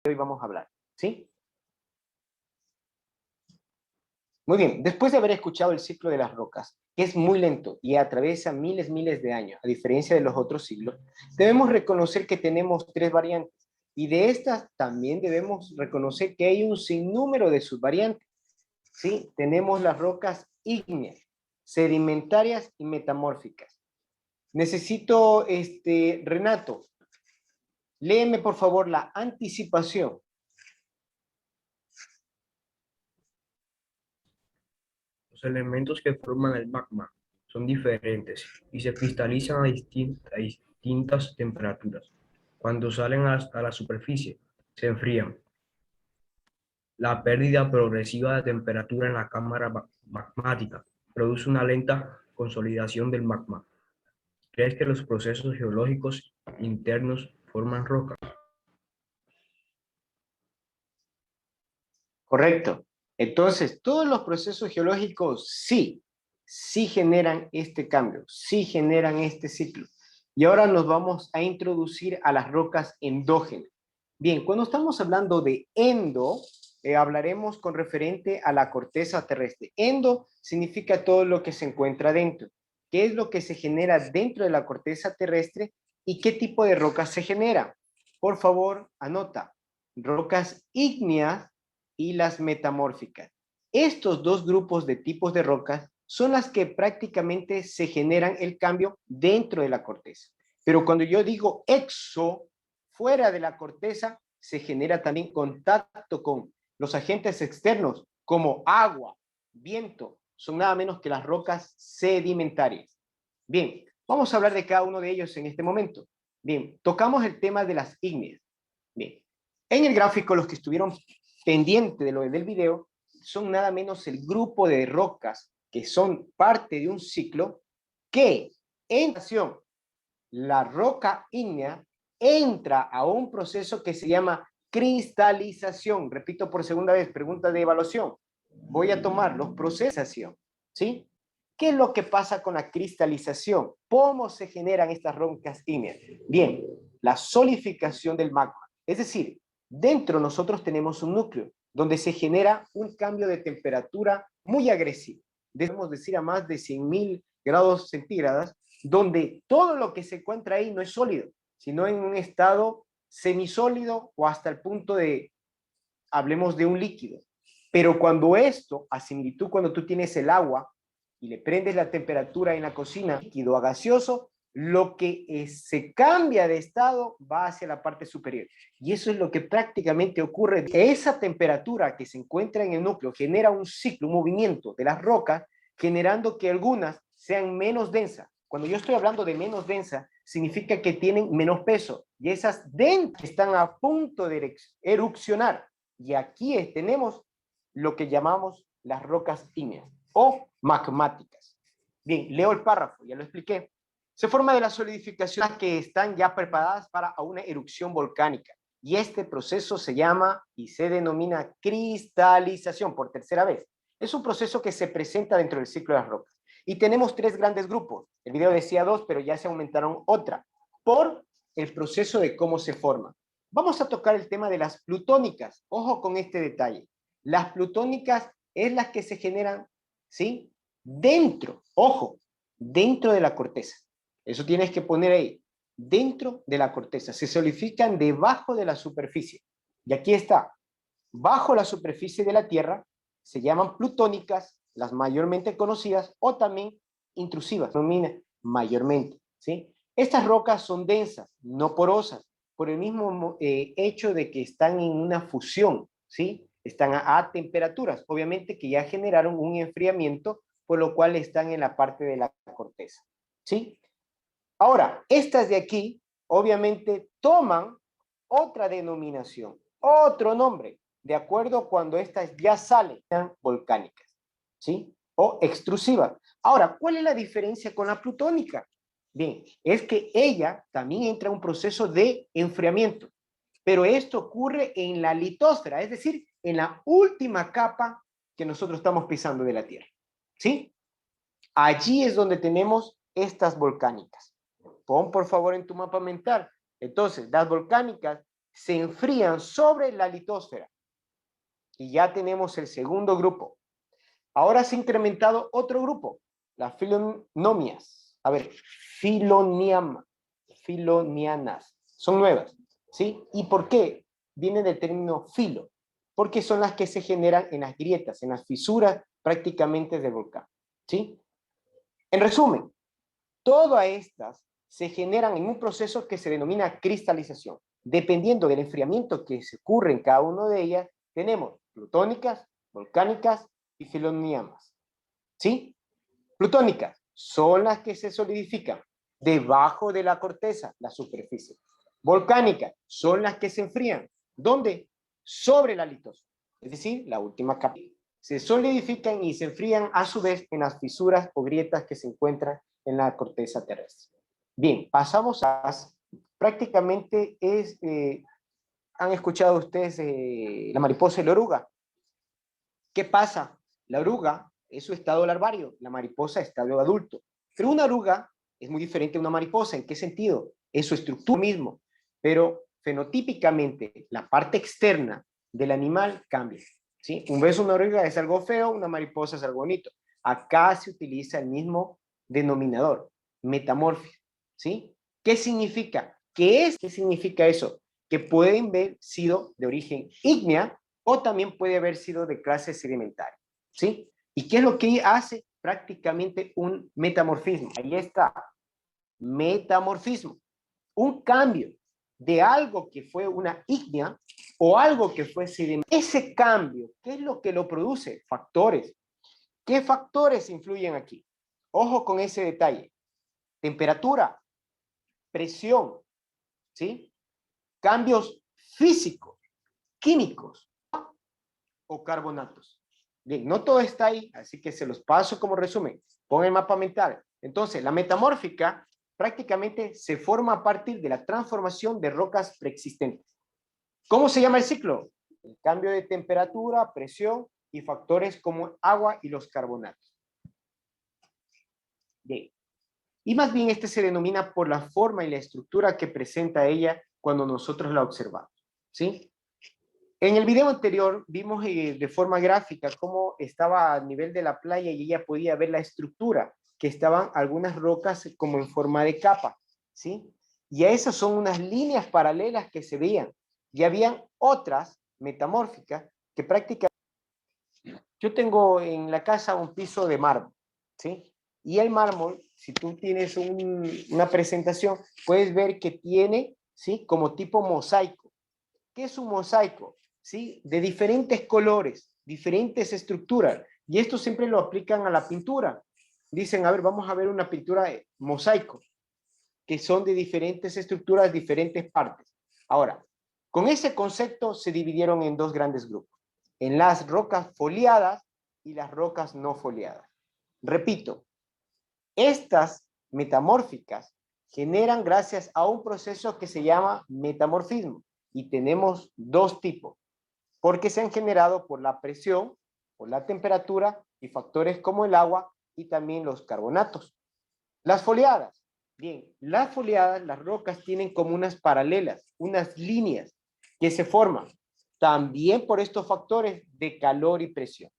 hoy vamos a hablar, ¿sí? Muy bien, después de haber escuchado el ciclo de las rocas, que es muy lento y atraviesa miles de años, a diferencia de los otros siglos, debemos reconocer que tenemos tres variantes, y de estas también debemos reconocer que hay un sinnúmero de subvariantes, ¿sí? Tenemos las rocas ígneas, sedimentarias y metamórficas. Necesito, Renato, léeme por favor la anticipación. Los elementos que forman el magma son diferentes y se cristalizan a distintas temperaturas. Cuando salen a la superficie, se enfrían. La pérdida progresiva de temperatura en la cámara magmática produce una lenta consolidación del magma. ¿Crees que los procesos geológicos internos forman rocas? Correcto. Entonces, todos los procesos geológicos sí generan este cambio, sí generan este ciclo. Y ahora nos vamos a introducir a las rocas endógenas. Bien, cuando estamos hablando de endo, hablaremos con referente a la corteza terrestre. Endo significa todo lo que se encuentra dentro. ¿Qué es lo que se genera dentro de la corteza terrestre y qué tipo de rocas se generan? Por favor, anota. Rocas ígneas y las metamórficas. Estos dos grupos de tipos de rocas son las que prácticamente se generan el cambio dentro de la corteza. Pero cuando yo digo exo, fuera de la corteza, se genera también contacto con los agentes externos como agua, viento, son nada menos que las rocas sedimentarias. Bien, vamos a hablar de cada uno de ellos en este momento. Bien, tocamos el tema de las ígneas. Bien, en el gráfico los que estuvieron pendiente de lo del video, son nada menos el grupo de rocas que son parte de un ciclo que en acción la roca ígnea entra a un proceso que se llama cristalización. Repito por segunda vez, pregunta de evaluación. Voy a tomar los procesación, ¿sí? ¿Qué es lo que pasa con la cristalización? ¿Cómo se generan estas rocas ígneas? Bien, la solidificación del magma. Es decir, dentro nosotros tenemos un núcleo donde se genera un cambio de temperatura muy agresivo. Debemos decir a más de 100.000 grados centígrados, donde todo lo que se encuentra ahí no es sólido, sino en un estado semisólido o hasta el punto de, hablemos de un líquido. Pero cuando esto, a similitud cuando tú tienes el agua y le prendes la temperatura en la cocina, líquido a gaseoso, lo que se cambia de estado va hacia la parte superior. Y eso es lo que prácticamente ocurre. Esa temperatura que se encuentra en el núcleo genera un ciclo, un movimiento de las rocas, generando que algunas sean menos densas. Cuando yo estoy hablando de menos densa, significa que tienen menos peso. Y esas densas están a punto de erupcionar. Y aquí tenemos lo que llamamos las rocas ígneas o magmáticas. Bien, leo el párrafo, ya lo expliqué. Se forma de las solidificaciones que están ya preparadas para una erupción volcánica. Y este proceso se llama y se denomina cristalización por tercera vez. Es un proceso que se presenta dentro del ciclo de las rocas. Y tenemos tres grandes grupos. El video decía dos, pero ya se aumentaron otra, por el proceso de cómo se forma. Vamos a tocar el tema de las plutónicas. Ojo con este detalle. Las plutónicas es las que se generan, ¿sí? Dentro, ojo, dentro de la corteza. Eso tienes que poner ahí, dentro de la corteza. Se solidifican debajo de la superficie. Y aquí está, bajo la superficie de la Tierra, se llaman plutónicas, las mayormente conocidas, o también intrusivas, mayormente, ¿sí? Estas rocas son densas, no porosas, por el mismo hecho de que están en una fusión, ¿sí? Están a temperaturas, obviamente que ya generaron un enfriamiento, por lo cual están en la parte de la corteza, ¿sí? Ahora, estas de aquí, obviamente, toman otra denominación, otro nombre, de acuerdo cuando estas ya salen volcánicas, ¿sí? O extrusivas. Ahora, ¿cuál es la diferencia con la plutónica? Bien, es que ella también entra en un proceso de enfriamiento, pero esto ocurre en la litosfera, es decir, en la última capa que nosotros estamos pisando de la Tierra, ¿sí? Allí es donde tenemos estas volcánicas. Pon por favor en tu mapa mental. Entonces, las volcánicas se enfrían sobre la litosfera. Y ya tenemos el segundo grupo. Ahora se ha incrementado otro grupo, las filonomias. A ver, filonianas. Son nuevas, ¿sí? ¿Y por qué? Viene del término filo, porque son las que se generan en las grietas, en las fisuras prácticamente del volcán, ¿sí? En resumen, todas estas se generan en un proceso que se denomina cristalización. Dependiendo del enfriamiento que se ocurre en cada una de ellas, tenemos plutónicas, volcánicas y filonianas, ¿sí? Plutónicas son las que se solidifican debajo de la corteza, la superficie. Volcánicas son las que se enfrían. ¿Dónde? Sobre la litosfera, es decir, la última capa. Se solidifican y se enfrían a su vez en las fisuras o grietas que se encuentran en la corteza terrestre. Bien, pasamos a prácticamente han escuchado ustedes la mariposa y la oruga. ¿Qué pasa? La oruga es su estado larvario, la mariposa es estado adulto. Pero una oruga es muy diferente a una mariposa. ¿En qué sentido? Es su estructura mismo, pero fenotípicamente la parte externa del animal cambia, ¿sí? Un beso, una oruga es algo feo, una mariposa es algo bonito. Acá se utiliza el mismo denominador, metamorfia, ¿sí? ¿Qué significa? ¿Qué significa eso? Que pueden haber sido de origen ígnea o también puede haber sido de clase sedimentaria, ¿sí? ¿Y qué es lo que hace? Prácticamente un metamorfismo. Ahí está, metamorfismo. Un cambio de algo que fue una ígnea o algo que fue sedimentario. Ese cambio, ¿qué es lo que lo produce? Factores. ¿Qué factores influyen aquí? Ojo con ese detalle. Temperatura, presión, ¿sí? Cambios físicos, químicos o carbonatos. Bien, no todo está ahí, así que se los paso como resumen. Pon el mapa mental. Entonces, la metamórfica prácticamente se forma a partir de la transformación de rocas preexistentes. ¿Cómo se llama el ciclo? El cambio de temperatura, presión y factores como agua y los carbonatos. Bien. Y más bien este se denomina por la forma y la estructura que presenta ella cuando nosotros la observamos, ¿sí? En el video anterior vimos de forma gráfica cómo estaba a nivel de la playa y ella podía ver la estructura, que estaban algunas rocas como en forma de capa, ¿sí? Y a esas son unas líneas paralelas que se veían. Y habían otras metamórficas que prácticamente... Yo tengo en la casa un piso de mármol, ¿sí? Y el mármol, si tú tienes una presentación, puedes ver que tiene, ¿sí? Como tipo mosaico. ¿Qué es un mosaico? ¿Sí? De diferentes colores, diferentes estructuras. Y esto siempre lo aplican a la pintura. Dicen, a ver, vamos a ver una pintura de mosaico, que son de diferentes estructuras, diferentes partes. Ahora, con ese concepto se dividieron en dos grandes grupos, en las rocas foliadas y las rocas no foliadas. Repito, estas metamórficas generan gracias a un proceso que se llama metamorfismo. Y tenemos dos tipos, porque se han generado por la presión, por la temperatura y factores como el agua y también los carbonatos. Las foliadas. Bien, las foliadas, las rocas tienen como unas paralelas, unas líneas que se forman también por estos factores de calor y presión.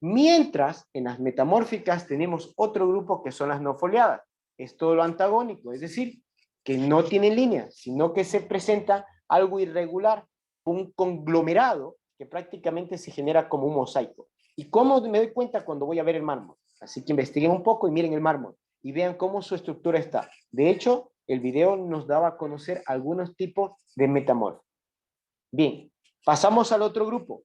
Mientras en las metamórficas tenemos otro grupo que son las no foliadas. Es todo lo antagónico, es decir, que no tienen líneas, sino que se presenta algo irregular, un conglomerado que prácticamente se genera como un mosaico. ¿Y cómo me doy cuenta cuando voy a ver el mármol? Así que investiguen un poco y miren el mármol y vean cómo su estructura está. De hecho, el video nos daba a conocer algunos tipos de metamorfos. Bien, pasamos al otro grupo.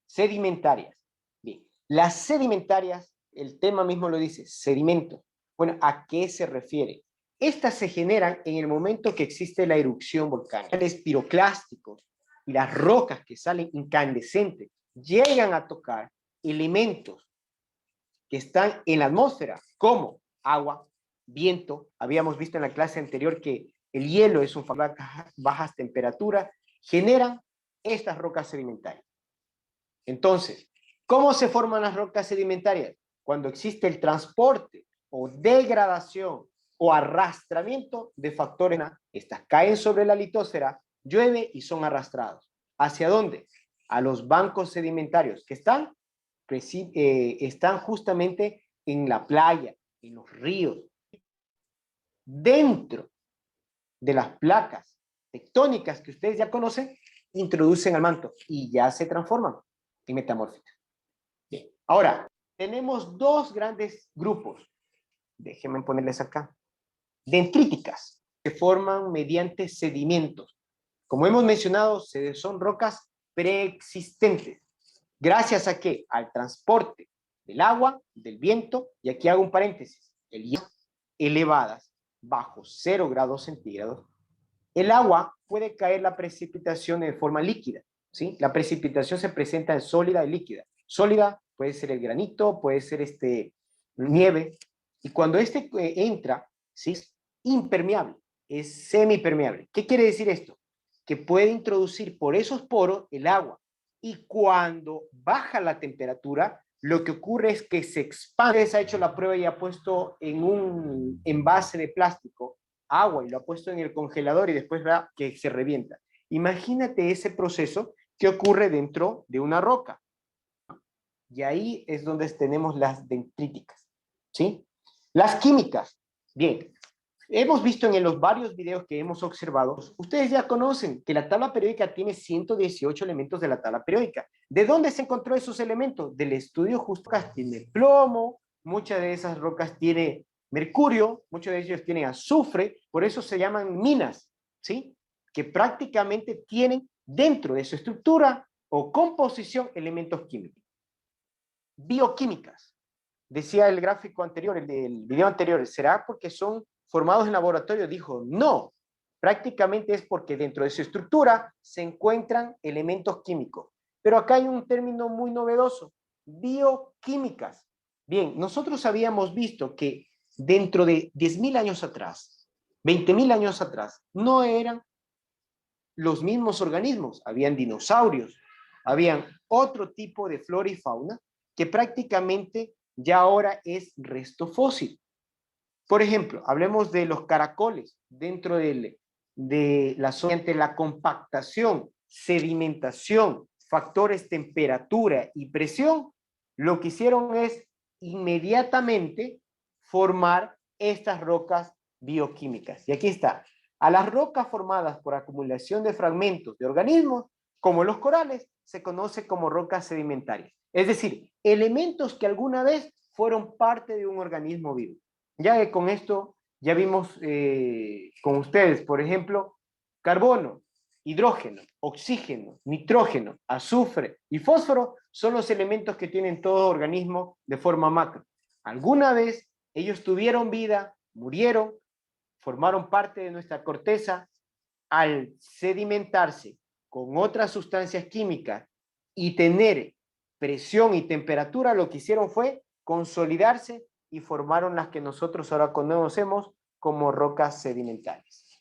Sedimentarias. Bien, las sedimentarias, el tema mismo lo dice, sedimento. Bueno, ¿a qué se refiere? Estas se generan en el momento que existe la erupción volcánica. Los piroclásticos y las rocas que salen incandescentes llegan a tocar elementos que están en la atmósfera, como agua, viento. Habíamos visto en la clase anterior que el hielo es un factor de bajas temperaturas, generan estas rocas sedimentarias. Entonces, ¿cómo se forman las rocas sedimentarias? Cuando existe el transporte o degradación o arrastramiento de factores. Estas caen sobre la litósfera, llueve y son arrastrados. ¿Hacia dónde? A los bancos sedimentarios que están justamente en la playa, en los ríos, dentro de las placas tectónicas que ustedes ya conocen, introducen al manto y ya se transforman en metamórficas. Bien. Ahora, tenemos dos grandes grupos. Déjenme ponerles acá. Dendríticas, que forman mediante sedimentos. Como hemos mencionado, son rocas preexistentes. ¿Gracias a qué? Al transporte del agua, del viento, y aquí hago un paréntesis, elevadas bajo 0 grados centígrados, el agua puede caer la precipitación de forma líquida, ¿sí? La precipitación se presenta en sólida y líquida. Sólida puede ser el granito, puede ser nieve, y cuando entra, ¿sí? Es impermeable, es semipermeable. ¿Qué quiere decir esto? Que puede introducir por esos poros el agua, y cuando baja la temperatura, lo que ocurre es que se expande. Se ha hecho la prueba y ha puesto en un envase de plástico agua y lo ha puesto en el congelador y después va que se revienta. Imagínate ese proceso que ocurre dentro de una roca. Y ahí es donde tenemos las dendríticas, ¿sí? Las químicas. Bien, hemos visto en los varios videos que hemos observado, ustedes ya conocen que la tabla periódica tiene 118 elementos de la tabla periódica. ¿De dónde se encontró esos elementos? Del estudio justo. Tiene plomo, muchas de esas rocas tiene mercurio, muchos de ellos tienen azufre, por eso se llaman minas, ¿sí? Que prácticamente tienen dentro de su estructura o composición elementos químicos. Bioquímicas. Decía el gráfico anterior, el del video anterior, ¿será porque son formados en laboratorio? Dijo, no, prácticamente es porque dentro de su estructura se encuentran elementos químicos. Pero acá hay un término muy novedoso, bioquímicas. Bien, nosotros habíamos visto que dentro de 10.000 años atrás, 20.000 años atrás, no eran los mismos organismos, habían dinosaurios, habían otro tipo de flora y fauna que prácticamente ya ahora es resto fósil. Por ejemplo, hablemos de los caracoles dentro de la zona ante la compactación, sedimentación, factores temperatura y presión, lo que hicieron es inmediatamente formar estas rocas bioquímicas. Y aquí está, a las rocas formadas por acumulación de fragmentos de organismos, como los corales, se conoce como rocas sedimentarias. Es decir, elementos que alguna vez fueron parte de un organismo vivo. Ya que con esto ya vimos con ustedes, por ejemplo, carbono, hidrógeno, oxígeno, nitrógeno, azufre y fósforo son los elementos que tienen todo organismo de forma macro. Alguna vez ellos tuvieron vida, murieron, formaron parte de nuestra corteza. Al sedimentarse con otras sustancias químicas y tener presión y temperatura, lo que hicieron fue consolidarse y formaron las que nosotros ahora conocemos como rocas sedimentarias.